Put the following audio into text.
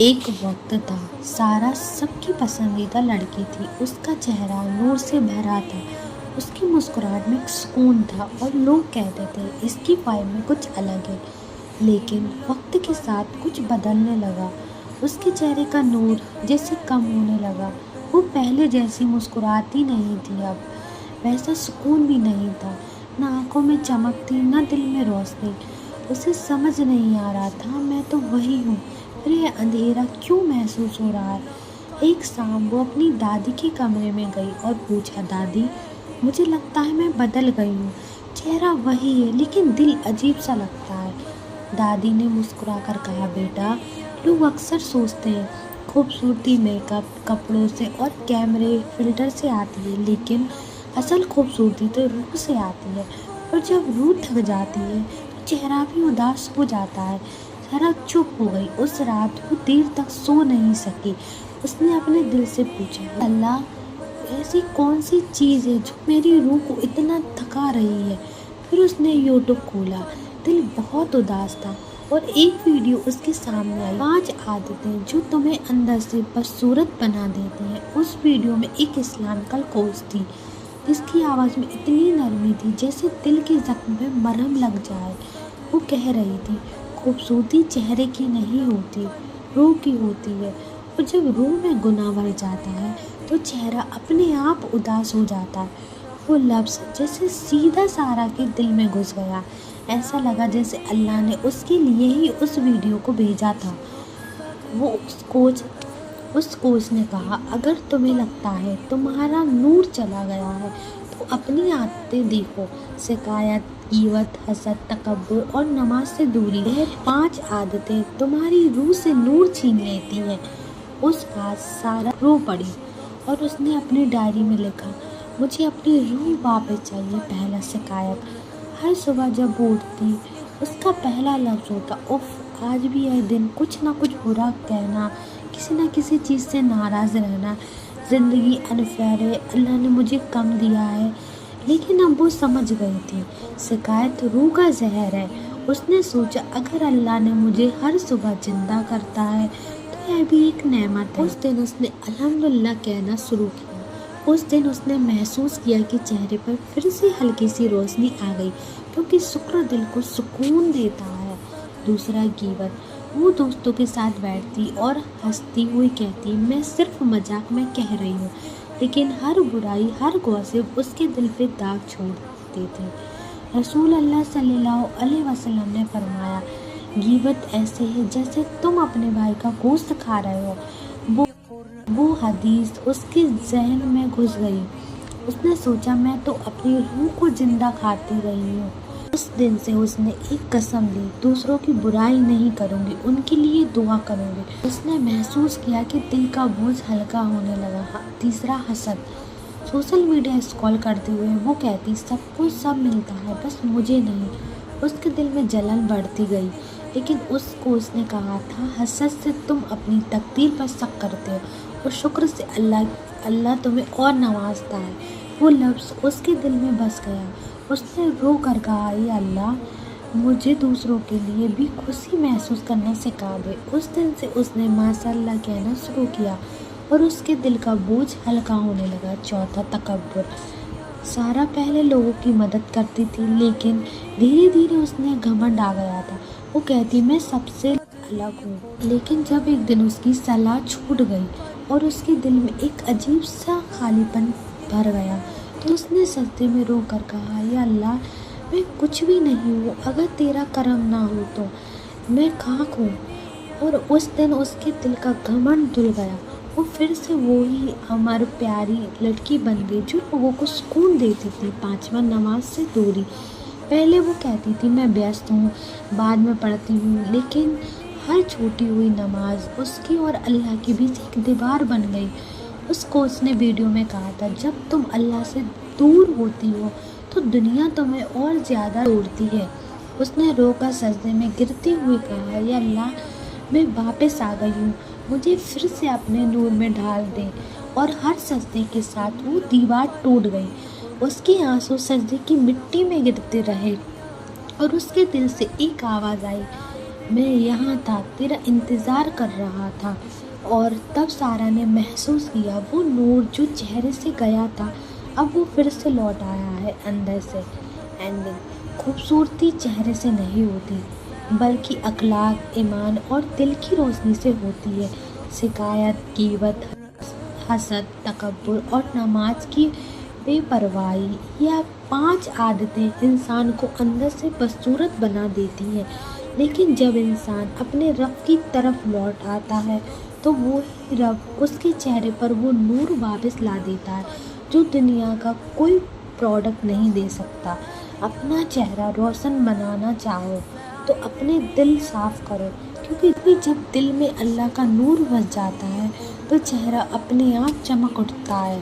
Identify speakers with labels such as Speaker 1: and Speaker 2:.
Speaker 1: ایک وقت تھا، سارا سب کی پسندیدہ لڑکی تھی۔ اس کا چہرہ نور سے بھرا تھا، اس کی مسکراہٹ میں ایک سکون تھا اور لوگ کہتے تھے اس کی وائب میں کچھ الگ ہے۔ لیکن وقت کے ساتھ کچھ بدلنے لگا، اس کے چہرے کا نور جیسے کم ہونے لگا۔ وہ پہلے جیسی مسکراتی نہیں تھی، اب ویسا سکون بھی نہیں تھا، نہ آنکھوں میں چمک تھی نہ دل میں روشنی۔ اسے سمجھ نہیں آ رہا تھا میں تو وہی ہوں، پھر یہ اندھیرا کیوں محسوس ہو رہا ہے۔ ایک شام وہ اپنی دادی کے کمرے میں گئی اور پوچھا، دادی مجھے لگتا ہے میں بدل گئی ہوں، چہرہ وہی ہے لیکن دل عجیب سا لگتا ہے۔ دادی نے مسکرا کر کہا، بیٹا لوگ اکثر سوچتے ہیں خوبصورتی میک اپ، کپڑوں سے اور کیمرے فلٹر سے آتی ہے، لیکن اصل خوبصورتی تو روح سے آتی ہے، اور جب روح تھک جاتی ہے تو چہرہ بھی اداس ہو جاتا ہے۔ سارا چپ ہو گئی۔ اس رات وہ دیر تک سو نہیں سکی۔ اس نے اپنے دل سے پوچھا، اللہ ایسی کون سی چیز ہے جو میری روح کو اتنا تھکا رہی ہے۔ پھر اس نے یوٹیوب کھولا، دل بہت اداس تھا اور ایک ویڈیو اس کے سامنے آئی، 5 عادتیں جو تمہیں اندر سے بدصورت بنا دیتی ہیں۔ اس ویڈیو میں ایک اسلامکل کوچ تھی جس کی آواز میں اتنی نرمی تھی جیسے دل کے زخم پہ مرہم لگ جائے۔ وہ کہہ رہی تھی، خوبصورتی چہرے کی نہیں ہوتی، روح کی ہوتی ہے، اور جب روح میں گناہ بڑھ جاتا ہے تو چہرہ اپنے آپ اداس ہو جاتا ہے۔ وہ لفظ جیسے سیدھا سارا کے دل میں گھس گیا، ایسا لگا جیسے اللہ نے اس کے لیے ہی اس ویڈیو کو بھیجا تھا۔ اس کوچ نے کہا، اگر تمہیں لگتا ہے تمہارا نور چلا گیا ہے تو اپنی عادتیں دیکھو، شکایت، غیبت، حسد، تکبر اور نماز سے دوری۔ یہ 5 عادتیں تمہاری روح سے نور چھین لیتی ہیں۔ اس رات سارا رو پڑی اور اس نے اپنی ڈائری میں لکھا، مجھے اپنی روح واپس چاہیے۔ پہلا، شکایت۔ ہر صبح جب وہ اٹھتی اس کا پہلا لفظ ہوتا، اف آج بھی ہے دن، کچھ نہ کچھ برا کہنا، کسی نہ کسی چیز سے ناراض رہنا، زندگی انفیئر ہے، اللہ نے مجھے کم دیا ہے۔ لیکن اب وہ سمجھ گئی تھی، شکایت روح کا زہر ہے۔ اس نے سوچا، اگر اللہ نے مجھے ہر صبح زندہ کرتا ہے تو یہ بھی ایک نعمت ہے۔ اس دن اس نے الحمدللہ کہنا شروع کیا۔ اس دن اس نے محسوس کیا کہ چہرے پر پھر سے ہلکی سی روشنی آ گئی، کیونکہ شکر دل کو سکون دیتا ہے۔ دوسرا، غیبت۔ وہ دوستوں کے ساتھ بیٹھتی اور ہنستی ہوئی کہتی، میں صرف مذاق میں کہہ رہی ہوں، لیکن ہر برائی، ہر گوسپ اس کے دل پہ داغ چھوڑتی تھی۔ رسول اللہ صلی اللہ علیہ وسلم نے فرمایا، غیبت ایسے ہے جیسے تم اپنے بھائی کا گوشت کھا رہے ہو۔ وہ حدیث اس کے ذہن میں گھس گئی۔ اس نے سوچا، میں تو اپنی روح کو زندہ کھاتی رہی ہوں۔ اس دن سے اس نے ایک قسم لی، دوسروں کی برائی نہیں کروں گی، ان کے لیے دعا کروں گی۔ اس نے محسوس کیا کہ دل کا بوجھ ہلکا ہونے لگا۔ تیسرا، حسد۔ سوشل میڈیا اسکرول کرتے ہوئے وہ کہتی، سب کو سب ملتا ہے بس مجھے نہیں۔ اس کے دل میں جلن بڑھتی گئی، لیکن اس کو اس نے کہا تھا، حسد سے تم اپنی تقدیر پر شک کرتے ہو اور شکر سے اللہ تمہیں اور نوازتا ہے۔ وہ لفظ اس کے دل میں بس گیا۔ اس نے رو کر کہا، یا اللہ مجھے دوسروں کے لیے بھی خوشی محسوس کرنا سکھا دے۔ اس دن سے اس نے ماشاء اللہ کہنا شروع کیا اور اس کے دل کا بوجھ ہلکا ہونے لگا۔ چوتھا، تکبر۔ سارا پہلے لوگوں کی مدد کرتی تھی، لیکن دھیرے دھیرے اس نے گھمنڈ آ گیا تھا۔ وہ کہتی، میں سب سے الگ ہوں۔ لیکن جب ایک دن اس کی صلاح چھوٹ گئی اور اس کے دل میں ایک عجیب سا خالی پن بھر گیا تو اس نے سجدے میں رو کر کہا، یا اللہ میں کچھ بھی نہیں ہوں، اگر تیرا کرم نہ ہو تو میں خاک ہوں۔ اور اس دن اس کے دل کا گھمنڈ دھل گیا۔ وہ پھر سے وہی امر پیاری لڑکی بن گئی جو لوگوں کو سکون دیتی تھی۔ پانچواں، نماز سے دوری۔ پہلے وہ کہتی تھی، میں ویست ہوں، بعد میں پڑھتی ہوں، لیکن ہر چھوٹی ہوئی نماز اس کی اور اللہ کے بیچ ایک دیوار بن گئی۔ اس کوچ نے ویڈیو میں کہا تھا، جب تم اللہ سے دور ہوتی ہو تو دنیا تمہیں اور زیادہ توڑتی ہے۔ اس نے رو کر سجدے میں گرتے ہوئے کہا، یا اللہ میں واپس آ گئی ہوں، مجھے پھر سے اپنے نور میں ڈھال دے۔ اور ہر سجدے کے ساتھ وہ دیوار ٹوٹ گئی۔ اس کے آنسو سجدے کی مٹی میں گرتے رہے اور اس کے دل سے ایک آواز آئی، میں یہاں تھا، تیرا انتظار کر رہا تھا۔ اور تب سارہ نے محسوس کیا وہ نور جو چہرے سے گیا تھا اب وہ پھر سے لوٹ آیا ہے اندر سے۔ اینڈنگ: خوبصورتی چہرے سے نہیں ہوتی بلکہ اخلاق، ایمان اور دل کی روشنی سے ہوتی ہے۔ شکایت، غیبت، حسد، تکبر اور نماز کی بے پرواہی، یہ 5 عادتیں انسان کو اندر سے بدصورت بنا دیتی ہیں، لیکن جب انسان اپنے رب کی طرف لوٹ آتا ہے تو وہی رب اس کے چہرے پر وہ نور واپس لا دیتا ہے جو دنیا کا کوئی پروڈکٹ نہیں دے سکتا۔ اپنا چہرہ روشن بنانا چاہو تو اپنے دل صاف کرو، کیونکہ جب دل میں اللہ کا نور بس جاتا ہے تو چہرہ اپنے آپ چمک اٹھتا ہے۔